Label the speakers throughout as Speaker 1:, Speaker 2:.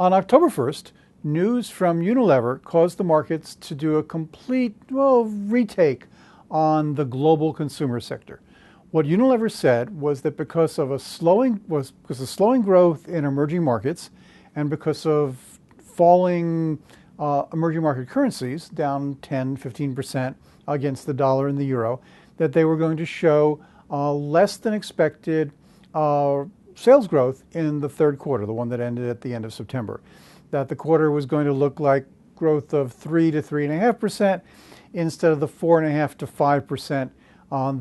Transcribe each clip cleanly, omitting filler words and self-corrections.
Speaker 1: On October 1st, news from Unilever caused the markets to do a complete, retake on the global consumer sector. What Unilever said was that because of slowing growth in emerging markets and because of falling emerging market currencies, down 10, 15% against the dollar and the euro, that they were going to show less than expected sales growth in the third quarter, the one that ended at the end of September. That the quarter was going to look like growth of 3 to 3.5% instead of the 4.5 to 5%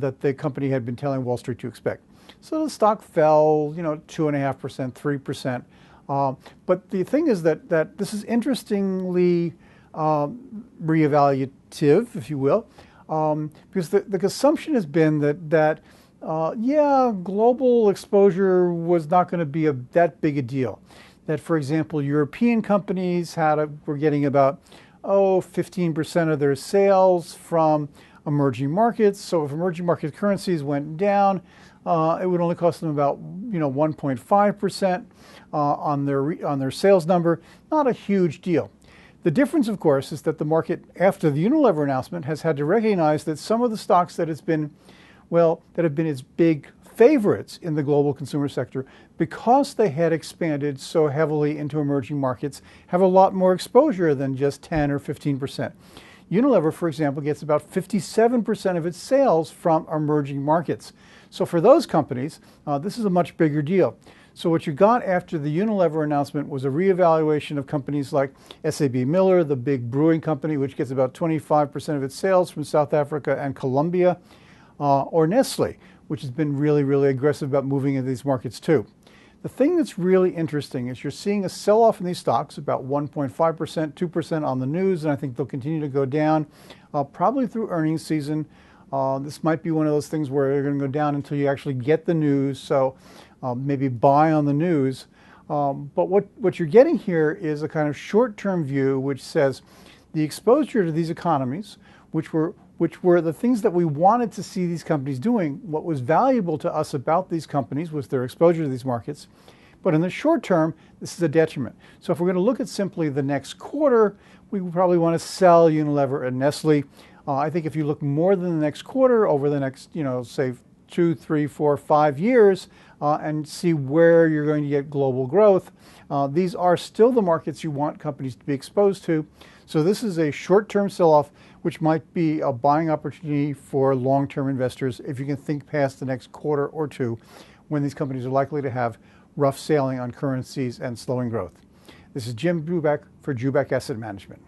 Speaker 1: that the company had been telling Wall Street to expect. So the stock fell, 2.5%, 3%. But the thing is that this is interestingly reevaluative, if you will, because the assumption has been that global exposure was not going to be that big a deal. That, for example, European companies were getting about 15% of their sales from emerging markets. So if emerging market currencies went down, it would only cost them about 1.5% on their sales number. Not a huge deal. The difference, of course, is that the market, after the Unilever announcement, has had to recognize that some of the stocks that have been its big favorites in the global consumer sector, because they had expanded so heavily into emerging markets, have a lot more exposure than just 10 or 15%. Unilever, for example, gets about 57% of its sales from emerging markets. So for those companies, this is a much bigger deal. So what you got after the Unilever announcement was a reevaluation of companies like SAB Miller, the big brewing company, which gets about 25% of its sales from South Africa and Colombia, or Nestle, which has been really, really aggressive about moving into these markets too. The thing that's really interesting is you're seeing a sell-off in these stocks, about 1.5%, 2% on the news, and I think they'll continue to go down probably through earnings season. This might be one of those things where they're going to go down until you actually get the news, so maybe buy on the news. But what you're getting here is a kind of short-term view which says the exposure to these economies, which were the things that we wanted to see these companies doing. What was valuable to us about these companies was their exposure to these markets. But in the short term, this is a detriment. So if we're going to look at simply the next quarter, we probably want to sell Unilever and Nestle. I think if you look more than the next quarter, over the next, say 2, 3, 4, 5 years, and see where you're going to get global growth, these are still the markets you want companies to be exposed to. So this is a short-term sell-off, which might be a buying opportunity for long-term investors if you can think past the next quarter or two, when these companies are likely to have rough sailing on currencies and slowing growth. This is Jim Juback for Juback Asset Management.